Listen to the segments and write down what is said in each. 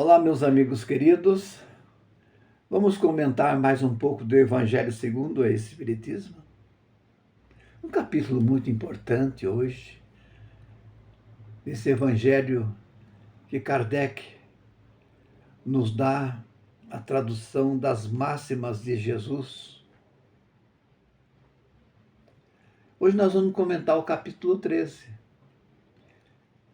Olá, meus amigos queridos. Vamos comentar mais um pouco do Evangelho segundo o Espiritismo. Um capítulo muito importante hoje, esse Evangelho que Kardec nos dá a tradução das máximas de Jesus. Hoje nós vamos comentar o capítulo 13.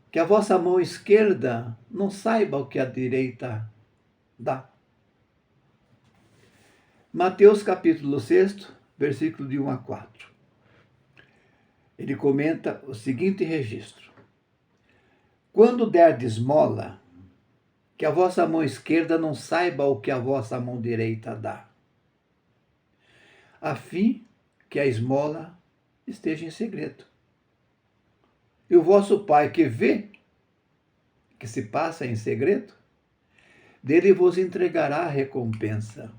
Que a vossa mão esquerda não saiba o que a direita dá. Mateus capítulo 6, versículo de 1 a 4. Ele comenta o seguinte registro: quando derdes esmola, que a vossa mão esquerda não saiba o que a vossa mão direita dá, a fim que a esmola esteja em segredo. E o vosso Pai que vê, que se passa em segredo, dele vos entregará a recompensa.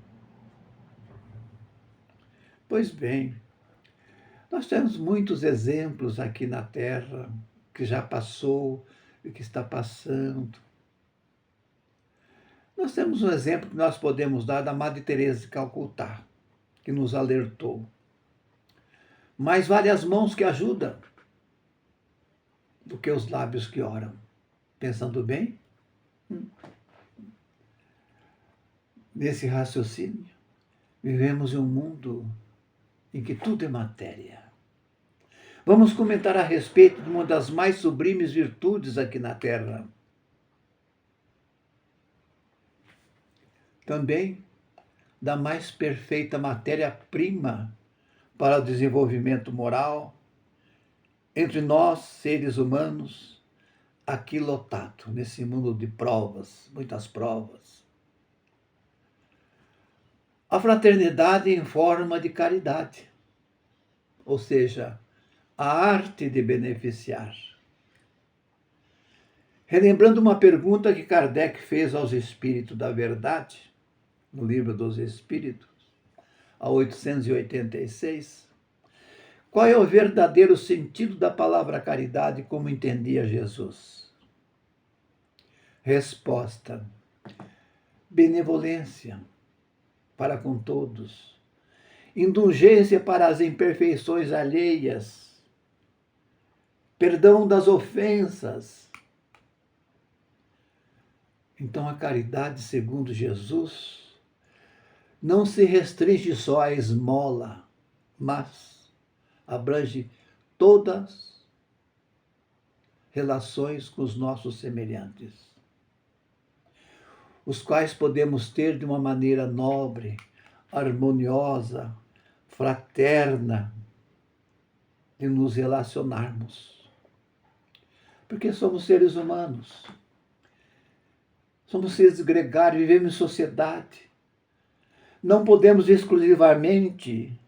Pois bem, nós temos muitos exemplos aqui na Terra, que já passou e que está passando. Nós temos um exemplo que nós podemos dar da Madre Teresa de Calcutá, que nos alertou. Mais vale as mãos que ajudam do que os lábios que oram. Pensando bem? Nesse raciocínio, vivemos em um mundo em que tudo é matéria. Vamos comentar a respeito de uma das mais sublimes virtudes aqui na Terra. Também da mais perfeita matéria-prima para o desenvolvimento moral entre nós, seres humanos, aqui lotado, nesse mundo de provas, muitas provas. A fraternidade em forma de caridade, ou seja, a arte de beneficiar. Relembrando uma pergunta que Kardec fez aos Espíritos da Verdade, no Livro dos Espíritos, a 886, qual é o verdadeiro sentido da palavra caridade como entendia Jesus? Resposta: benevolência para com todos, indulgência para as imperfeições alheias, perdão das ofensas. Então a caridade, segundo Jesus, não se restringe só à esmola, mas abrange todas relações com os nossos semelhantes, os quais podemos ter de uma maneira nobre, harmoniosa, fraterna, de nos relacionarmos. Porque somos seres humanos, somos seres gregários, vivemos em sociedade. Não podemos exclusivamente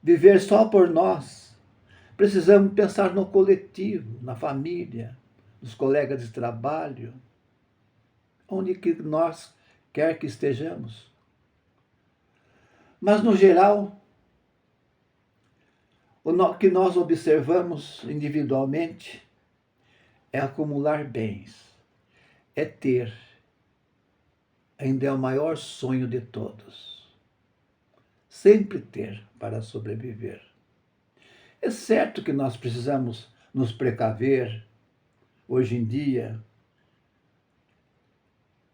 viver só por nós. Precisamos pensar no coletivo, na família, nos colegas de trabalho, onde que nós quer que estejamos. Mas, no geral, o que nós observamos individualmente é acumular bens, é ter. Ainda é o maior sonho de todos. Sempre ter para sobreviver. É certo que nós precisamos nos precaver, hoje em dia,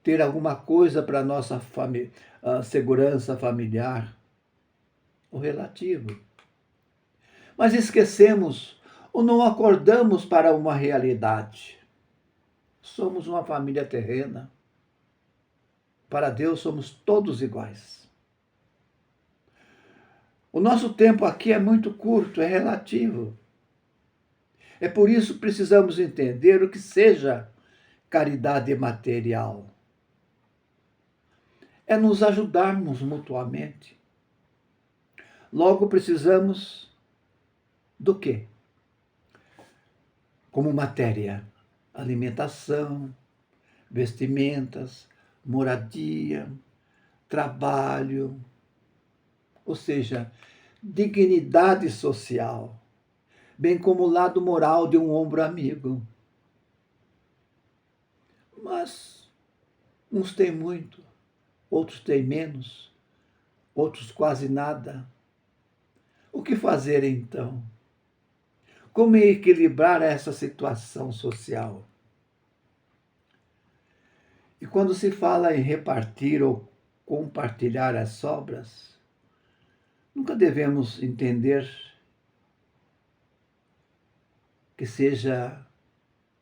ter alguma coisa para a nossa segurança familiar, o relativo. Mas esquecemos ou não acordamos para uma realidade. Somos uma família terrena. Para Deus somos todos iguais. O nosso tempo aqui é muito curto, é relativo. É por isso que precisamos entender o que seja caridade material. É nos ajudarmos mutuamente. Logo precisamos do quê? Como matéria, alimentação, vestimentas, moradia, trabalho, ou seja, dignidade social, bem como o lado moral de um ombro amigo. Mas uns têm muito, outros têm menos, outros quase nada. O que fazer então? Como equilibrar essa situação social? E quando se fala em repartir ou compartilhar as sobras, nunca devemos entender que seja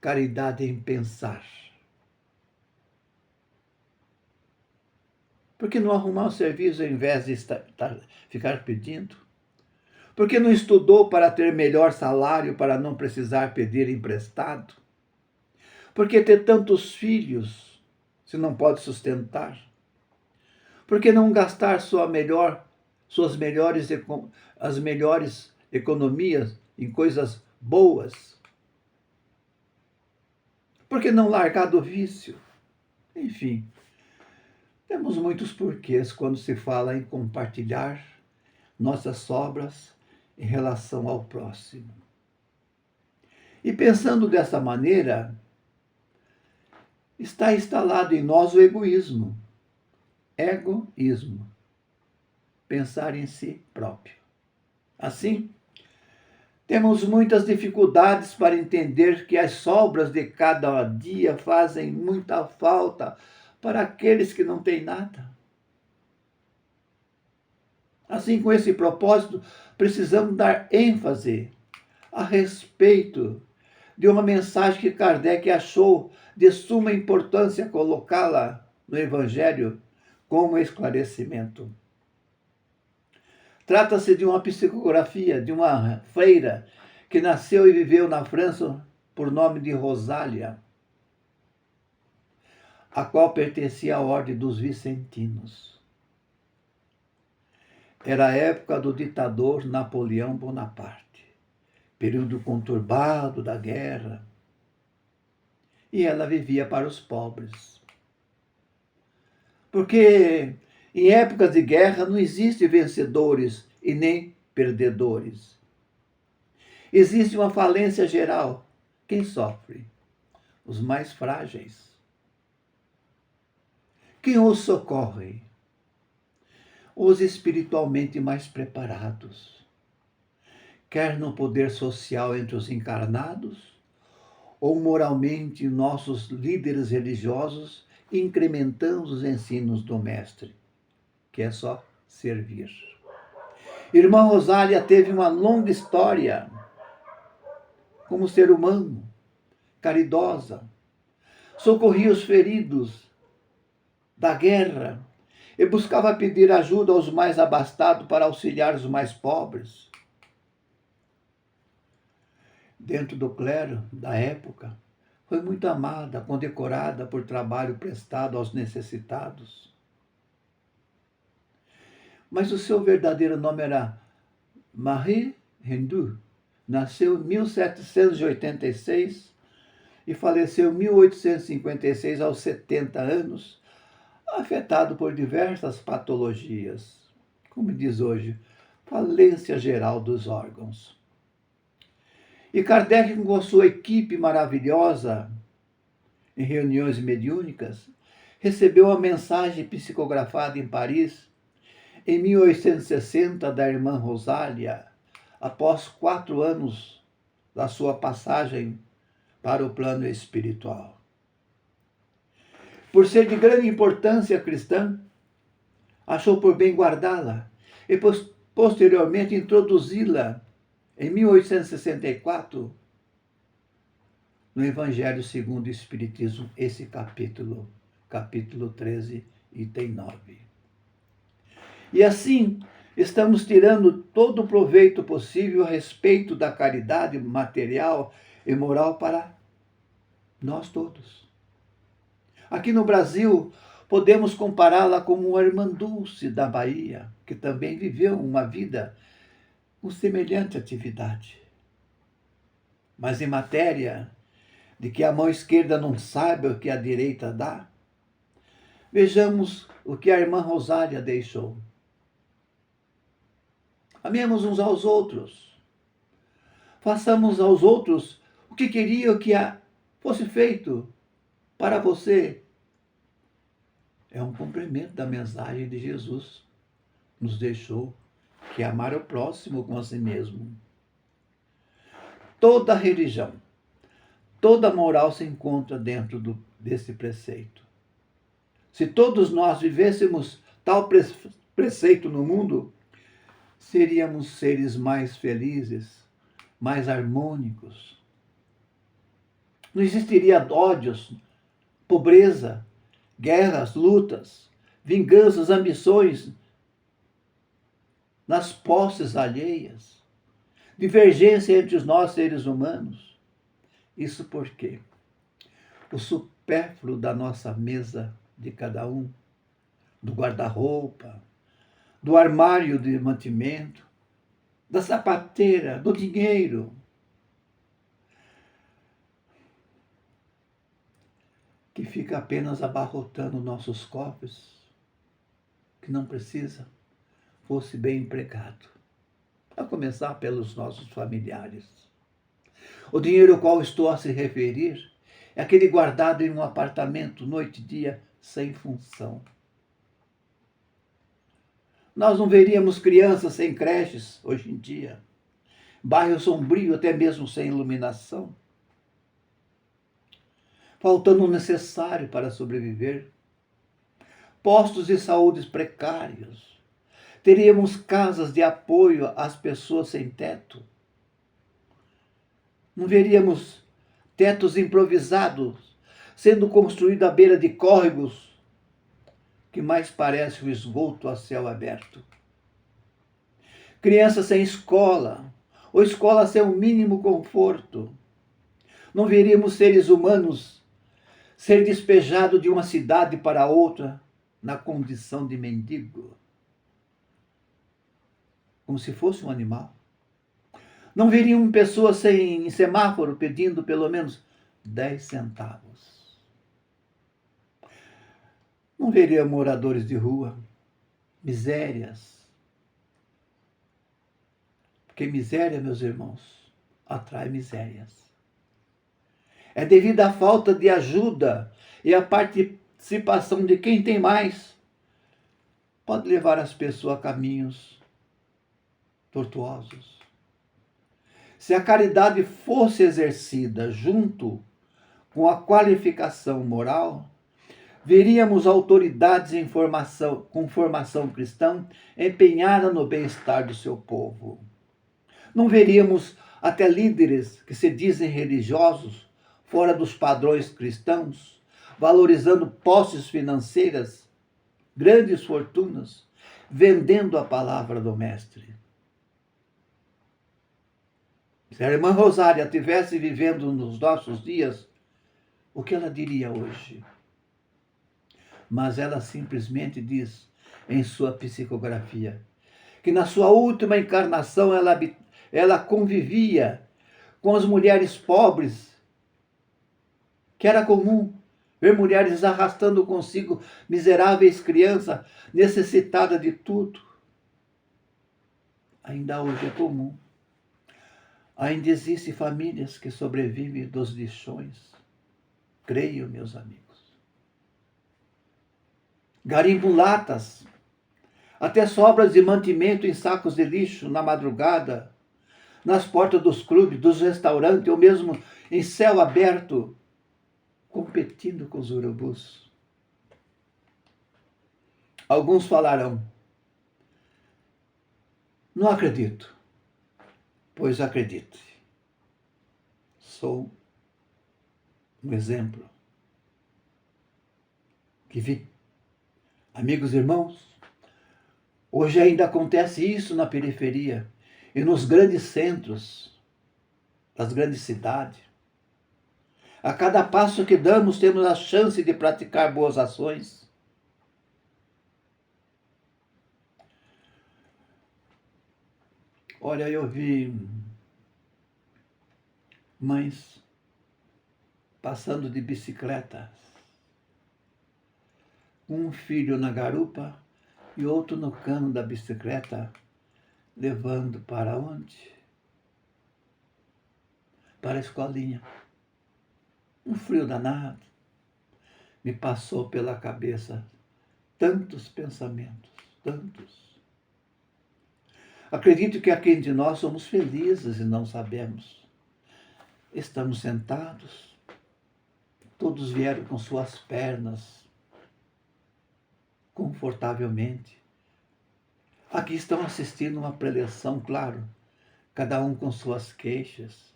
caridade em pensar. Por que não arrumar um serviço ao invés de ficar pedindo? Por que não estudou para ter melhor salário para não precisar pedir emprestado? Por que ter tantos filhos se não pode sustentar? Por que não gastar as melhores economias em coisas boas? Por que não largar do vício? Enfim, temos muitos porquês quando se fala em compartilhar nossas sobras em relação ao próximo. E pensando dessa maneira, está instalado em nós o egoísmo. Egoísmo. Pensar em si próprio. Assim, temos muitas dificuldades para entender que as sobras de cada dia fazem muita falta para aqueles que não têm nada. Assim, com esse propósito, precisamos dar ênfase a respeito de uma mensagem que Kardec achou de suma importância colocá-la no Evangelho como esclarecimento. Trata-se de uma psicografia de uma freira que nasceu e viveu na França por nome de Rosália, a qual pertencia à ordem dos vicentinos. Era a época do ditador Napoleão Bonaparte, período conturbado da guerra, e ela vivia para os pobres. Porque em épocas de guerra não existem vencedores e nem perdedores. Existe uma falência geral. Quem sofre? Os mais frágeis. Quem os socorre? Os espiritualmente mais preparados. Quer no poder social entre os encarnados, ou moralmente nossos líderes religiosos incrementando os ensinos do Mestre, que é só servir. Irmã Rosália teve uma longa história como ser humano, caridosa, socorria os feridos da guerra e buscava pedir ajuda aos mais abastados para auxiliar os mais pobres. Dentro do clero da época, foi muito amada, condecorada por trabalho prestado aos necessitados. Mas o seu verdadeiro nome era Marie Hendu. Nasceu em 1786 e faleceu em 1856 aos 70 anos, afetado por diversas patologias. Como diz hoje, falência geral dos órgãos. E Kardec, com sua equipe maravilhosa, em reuniões mediúnicas, recebeu a mensagem psicografada em Paris, em 1860, da irmã Rosália, após 4 anos da sua passagem para o plano espiritual. Por ser de grande importância cristã, achou por bem guardá-la e posteriormente introduzi-la em 1864 no Evangelho segundo o Espiritismo, esse capítulo 13, item 9. E assim, estamos tirando todo o proveito possível a respeito da caridade material e moral para nós todos. Aqui no Brasil, podemos compará-la com uma irmã Dulce da Bahia, que também viveu uma vida com semelhante atividade. Mas em matéria de que a mão esquerda não sabe o que a direita dá, vejamos o que a irmã Rosália deixou. Amemos uns aos outros. Façamos aos outros o que queria que fosse feito Para você, é um cumprimento da mensagem de Jesus. Nos deixou que é amar o próximo como a si mesmo. Toda religião, toda moral se encontra dentro desse preceito. Se todos nós vivêssemos tal preceito no mundo, seríamos seres mais felizes, mais harmônicos. Não existiria ódios, pobreza, guerras, lutas, vinganças, ambições nas posses alheias, divergência entre nós seres humanos. Isso porque o supérfluo da nossa mesa de cada um, do guarda-roupa, do armário de mantimento, da sapateira, do dinheiro, que fica apenas abarrotando nossos cofres, que não precisa, fosse bem empregado, a começar pelos nossos familiares. O dinheiro ao qual estou a se referir é aquele guardado em um apartamento, noite e dia, sem função. Nós não veríamos crianças sem creches hoje em dia, bairro sombrio até mesmo sem iluminação, faltando o necessário para sobreviver, postos de saúde precários, teríamos casas de apoio às pessoas sem teto, não veríamos tetos improvisados sendo construídos à beira de córregos que mais parece o esgoto a céu aberto. Crianças sem escola, ou escola sem o mínimo conforto. Não veríamos seres humanos ser despejados de uma cidade para outra na condição de mendigo, como se fosse um animal. Não veríamos pessoas sem semáforo pedindo pelo menos 10 centavos. Não veria moradores de rua, misérias. Porque miséria, meus irmãos, atrai misérias. É devido à falta de ajuda e à participação de quem tem mais. Pode levar as pessoas a caminhos tortuosos. Se a caridade fosse exercida junto com a qualificação moral, veríamos autoridades com formação cristã empenhada no bem-estar do seu povo. Não veríamos até líderes que se dizem religiosos, fora dos padrões cristãos, valorizando posses financeiras, grandes fortunas, vendendo a palavra do Mestre. Se a irmã Rosária estivesse vivendo nos nossos dias, o que ela diria hoje? Mas ela simplesmente diz em sua psicografia que na sua última encarnação ela convivia com as mulheres pobres, que era comum ver mulheres arrastando consigo miseráveis crianças necessitadas de tudo. Ainda hoje é comum. Ainda existem famílias que sobrevivem dos lixões. Creio, meus amigos. Garimpo latas, até sobras de mantimento em sacos de lixo na madrugada, nas portas dos clubes, dos restaurantes, ou mesmo em céu aberto, competindo com os urubus. Alguns falarão: não acredito. Pois acredite, sou um exemplo que vi. Amigos e irmãos, hoje ainda acontece isso na periferia e nos grandes centros das grandes cidades. A cada passo que damos, temos a chance de praticar boas ações. Olha, eu vi mães passando de bicicleta, um filho na garupa e outro no cano da bicicleta, levando para onde? Para a escolinha. Um frio danado, me passou pela cabeça tantos pensamentos, tantos. Acredito que aqui entre nós somos felizes e não sabemos. Estamos sentados, todos vieram com suas pernas, confortavelmente. Aqui estão assistindo uma preleção, claro, cada um com suas queixas,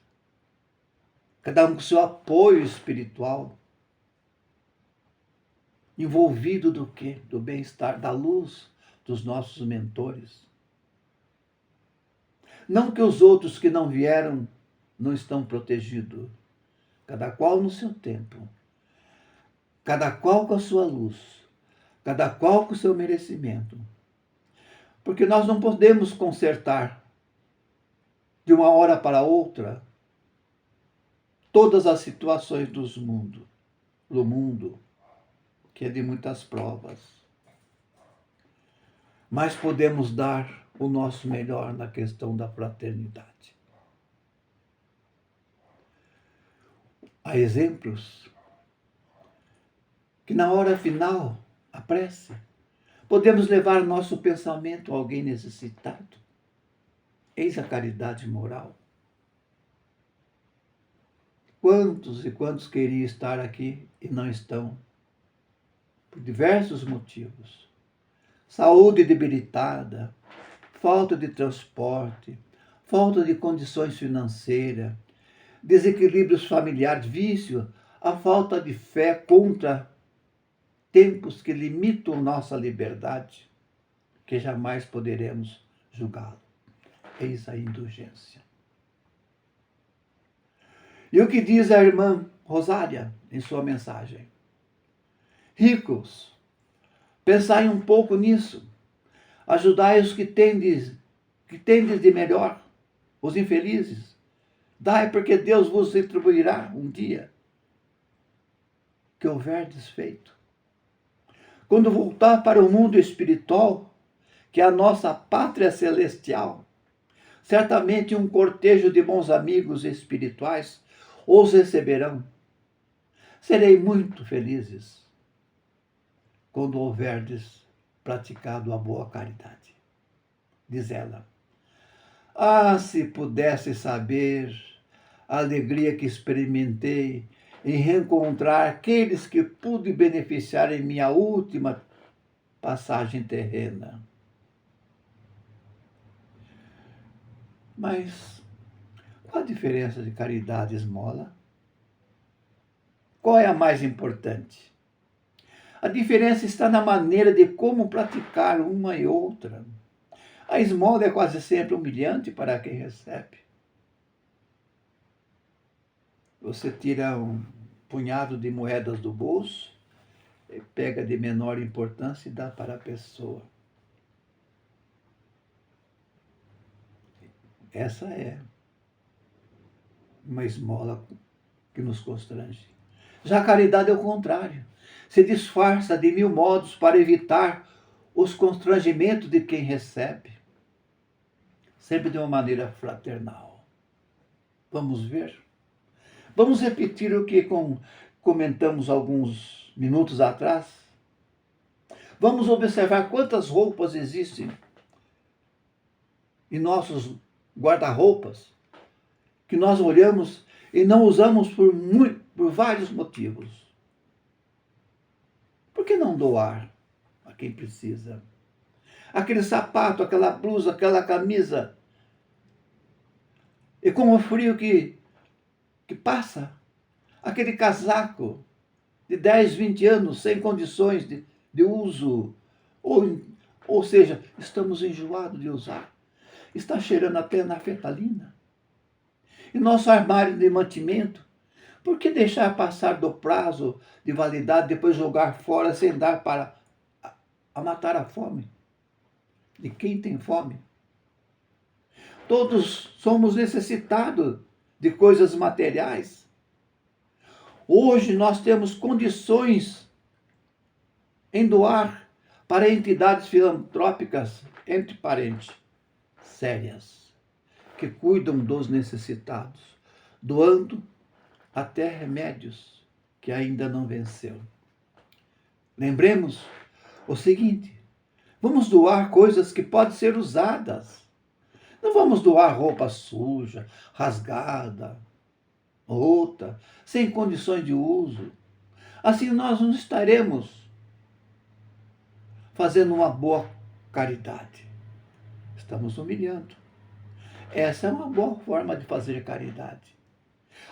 cada um com seu apoio espiritual, envolvido do quê? Do bem-estar, da luz dos nossos mentores. Não que os outros que não vieram não estão protegidos, cada qual no seu tempo, cada qual com a sua luz, cada qual com o seu merecimento. Porque nós não podemos consertar de uma hora para outra todas as situações do mundo, que é de muitas provas. Mas podemos dar o nosso melhor na questão da fraternidade. Há exemplos que na hora final, a prece, podemos levar nosso pensamento a alguém necessitado. Eis a caridade moral. Quantos e quantos queriam estar aqui e não estão? Por diversos motivos. Saúde debilitada, falta de transporte, falta de condições financeiras, desequilíbrios familiares, vício, a falta de fé contra tempos que limitam nossa liberdade, que jamais poderemos julgá-lo. Eis a indulgência. E o que diz a irmã Rosália em sua mensagem? Ricos, pensai um pouco nisso. Ajudai os que tendes de melhor, os infelizes. Dai, porque Deus vos retribuirá um dia que houverdes feito. Quando voltar para o mundo espiritual, que é a nossa pátria celestial, certamente um cortejo de bons amigos espirituais os receberão. Serei muito felizes quando houverdes praticado a boa caridade. Diz ela. Ah, se pudesse saber a alegria que experimentei em reencontrar aqueles que pude beneficiar em minha última passagem terrena. Mas qual a diferença de caridade e esmola? Qual é a mais importante? A diferença está na maneira de como praticar uma e outra. A esmola é quase sempre humilhante para quem recebe. Você tira um punhado de moedas do bolso, pega de menor importância e dá para a pessoa. Essa é uma esmola que nos constrange. Já a caridade é o contrário. Se disfarça de mil modos para evitar os constrangimentos de quem recebe. Sempre de uma maneira fraternal. Vamos ver? Vamos repetir o que comentamos alguns minutos atrás? Vamos observar quantas roupas existem em nossos guarda-roupas, que nós olhamos e não usamos por vários motivos. Por que não doar a quem precisa? Aquele sapato, aquela blusa, aquela camisa. E com o frio que passa, aquele casaco de 10, 20 anos sem condições de uso, ou seja, estamos enjoados de usar. Está cheirando até naftalina. E nosso armário de mantimento, por que deixar passar do prazo de validade, depois jogar fora sem dar para a matar a fome? De quem tem fome? Todos somos necessitados de coisas materiais. Hoje nós temos condições em doar para entidades filantrópicas, entre parentes, sérias, que cuidam dos necessitados, doando até remédios que ainda não venceu. Lembremos o seguinte: vamos doar coisas que podem ser usadas. Não vamos doar roupa suja, rasgada, rota, sem condições de uso. Assim nós não estaremos fazendo uma boa caridade. Estamos humilhando. Essa é uma boa forma de fazer caridade.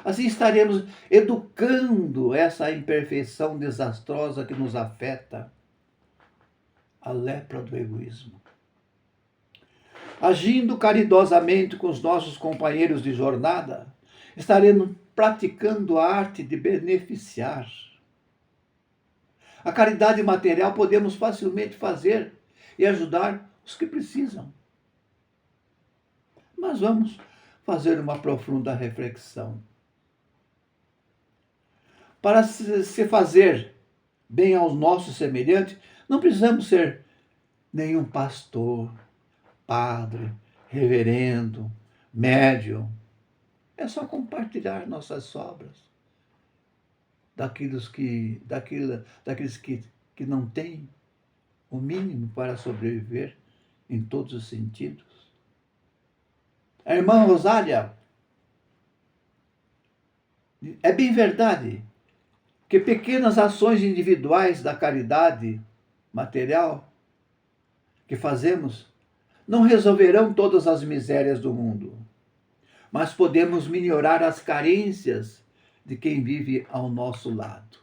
Assim estaremos educando essa imperfeição desastrosa que nos afeta, a lepra do egoísmo. Agindo caridosamente com os nossos companheiros de jornada, estaremos praticando a arte de beneficiar. A caridade material podemos facilmente fazer e ajudar os que precisam. Mas vamos fazer uma profunda reflexão. Para se fazer bem aos nossos semelhantes, não precisamos ser nenhum pastor, padre, reverendo, médium. É só compartilhar nossas sobras daqueles que não têm o mínimo para sobreviver em todos os sentidos. A irmã Rosália, é bem verdade que pequenas ações individuais da caridade material que fazemos não resolverão todas as misérias do mundo, mas podemos melhorar as carências de quem vive ao nosso lado.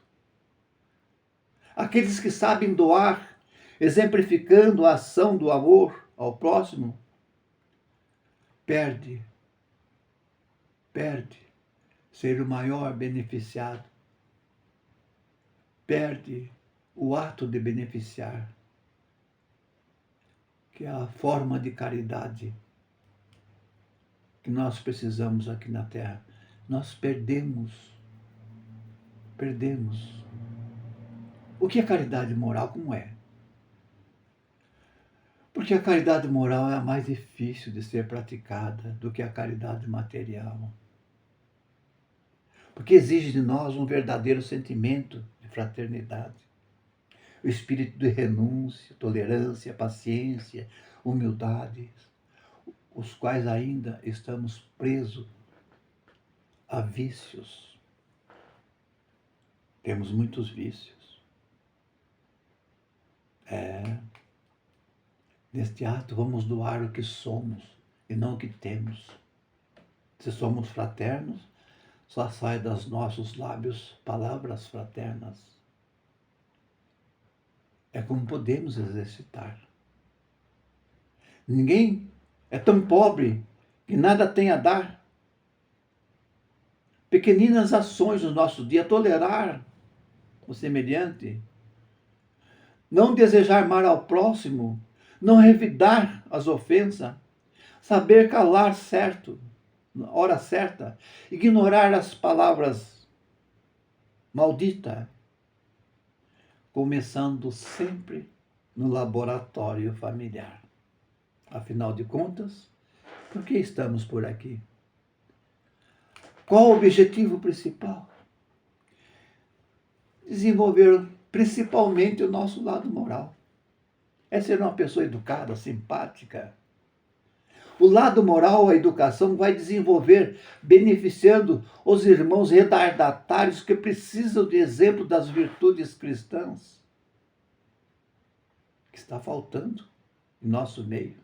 Aqueles que sabem doar, exemplificando a ação do amor ao próximo, perde ser o maior beneficiado, perde o ato de beneficiar, que é a forma de caridade que nós precisamos aqui na Terra. Nós perdemos. O que é caridade moral? Como é? Porque a caridade moral é a mais difícil de ser praticada do que a caridade material. Porque exige de nós um verdadeiro sentimento de fraternidade. O espírito de renúncia, tolerância, paciência, humildade, os quais ainda estamos presos a vícios. Temos muitos vícios. Neste ato vamos doar o que somos e não o que temos. Se somos fraternos, só sai dos nossos lábios palavras fraternas. É como podemos exercitar. Ninguém é tão pobre que nada tem a dar. Pequeninas ações no nosso dia, tolerar o semelhante, não desejar mal ao próximo, não revidar as ofensas, saber calar certo, na hora certa, ignorar as palavras malditas, começando sempre no laboratório familiar. Afinal de contas, por que estamos por aqui? Qual o objetivo principal? Desenvolver principalmente o nosso lado moral. É ser uma pessoa educada, simpática. O lado moral, a educação, vai desenvolver beneficiando os irmãos retardatários que precisam de exemplo das virtudes cristãs, que está faltando em nosso meio.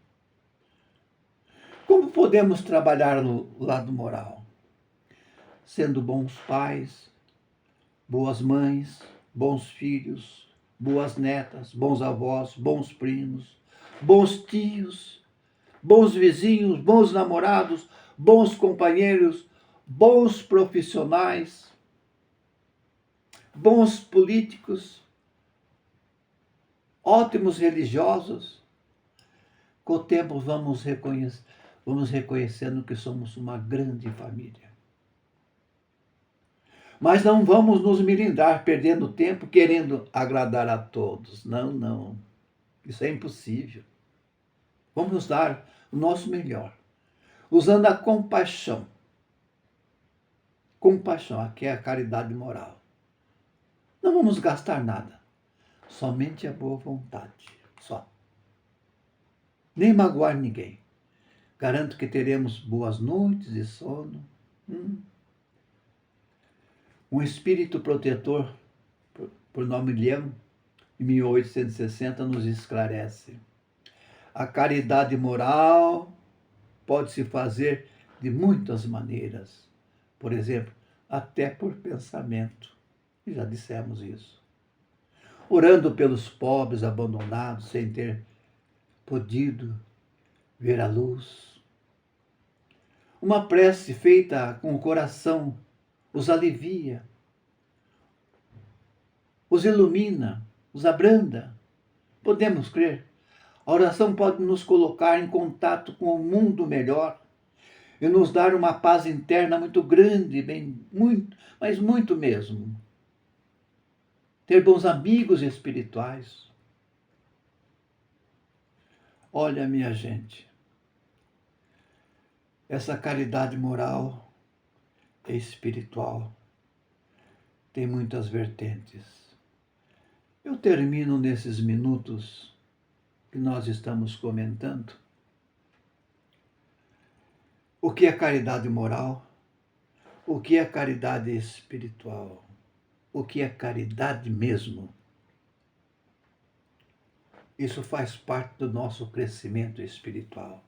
Como podemos trabalhar no lado moral? Sendo bons pais, boas mães, bons filhos, boas netas, bons avós, bons primos, bons tios, bons vizinhos, bons namorados, bons companheiros, bons profissionais, bons políticos, ótimos religiosos. Com o tempo vamos reconhecendo que somos uma grande família. Mas não vamos nos melindrar, perdendo tempo, querendo agradar a todos. Não. Isso é impossível. Vamos dar o nosso melhor, usando a compaixão. Compaixão, aqui é a caridade moral. Não vamos gastar nada. Somente a boa vontade. Só. Nem magoar ninguém. Garanto que teremos boas noites de sono. Um espírito protetor, por nome Leão, em 1860, nos esclarece. A caridade moral pode se fazer de muitas maneiras. Por exemplo, até por pensamento. E já dissemos isso. Orando pelos pobres abandonados sem ter podido ver a luz. Uma prece feita com o coração os alivia, os ilumina, os abranda. Podemos crer. A oração pode nos colocar em contato com o mundo melhor e nos dar uma paz interna muito grande, mas muito mesmo. Ter bons amigos espirituais. Olha, minha gente, essa caridade moral e espiritual tem muitas vertentes. Eu termino nesses minutos que nós estamos comentando. O que é caridade moral? O que é caridade espiritual? O que é caridade mesmo? Isso faz parte do nosso crescimento espiritual,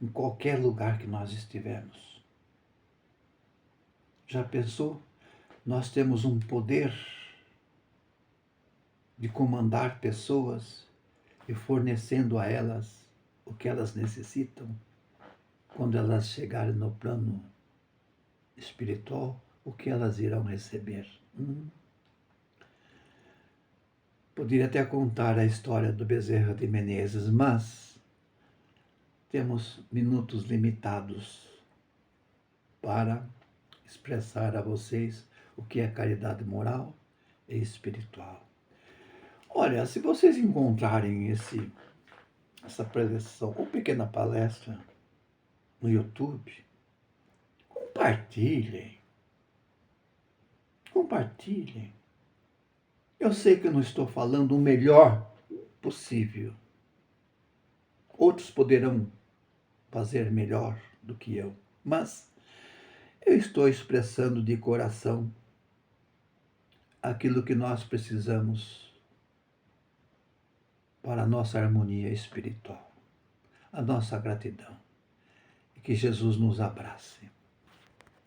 em qualquer lugar que nós estivermos. Já pensou? Nós temos um poder de comandar pessoas e fornecendo a elas o que elas necessitam quando elas chegarem no plano espiritual, o que elas irão receber. Poderia até contar a história do Bezerra de Menezes, mas temos minutos limitados para expressar a vocês o que é caridade moral e espiritual. Olha, se vocês encontrarem essa preleção ou pequena palestra no YouTube, compartilhem. Compartilhem. Eu sei que eu não estou falando o melhor possível. Outros poderão fazer melhor do que eu, mas eu estou expressando de coração aquilo que nós precisamos para a nossa harmonia espiritual, a nossa gratidão. E que Jesus nos abrace.